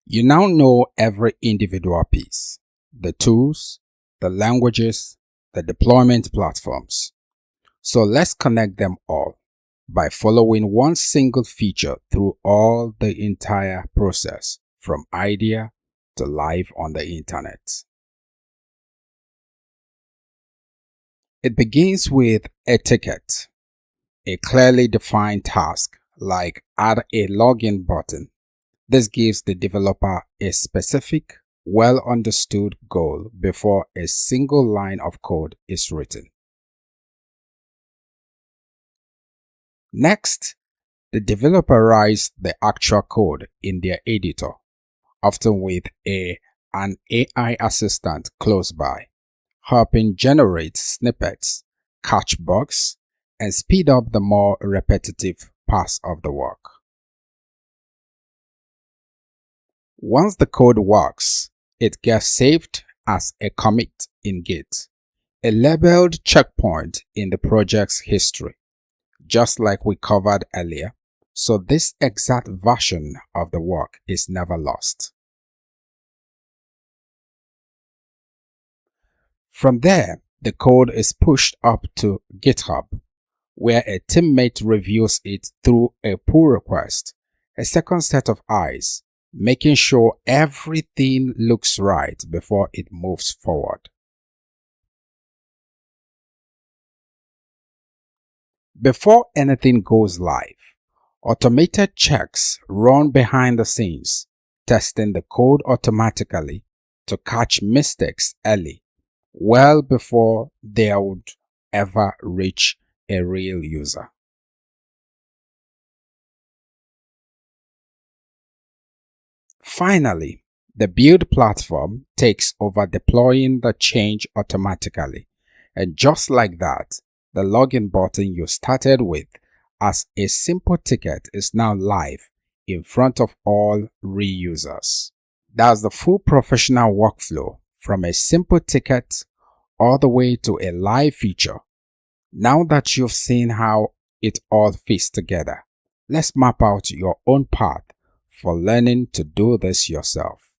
You now know every individual piece, the tools, the languages, the deployment platforms. So let's connect them all by following one single feature through all the entire process, from idea to live on the internet. It begins with a ticket, a clearly defined task like add a login button. This gives the developer a specific, well understood goal before a single line of code is written. Next, the developer writes the actual code in their editor, often with an AI assistant close by, helping generate snippets, catch bugs, and speed up the more repetitive parts of the work. Once the code works, it gets saved as a commit in Git, a labeled checkpoint in the project's history, just like we covered earlier, so this exact version of the work is never lost. From there, the code is pushed up to GitHub, where a teammate reviews it through a pull request, a second set of eyes, making sure everything looks right before it moves forward. Before anything goes live, automated checks run behind the scenes, testing the code automatically to catch mistakes early, well before they would ever reach a real user. Finally, the build platform takes over deploying the change automatically, and just like that, the login button you started with as a simple ticket is now live in front of all reusers. That's the full professional workflow from a simple ticket all the way to a live feature. Now that you've seen how it all fits together, let's map out your own path for learning to do this yourself.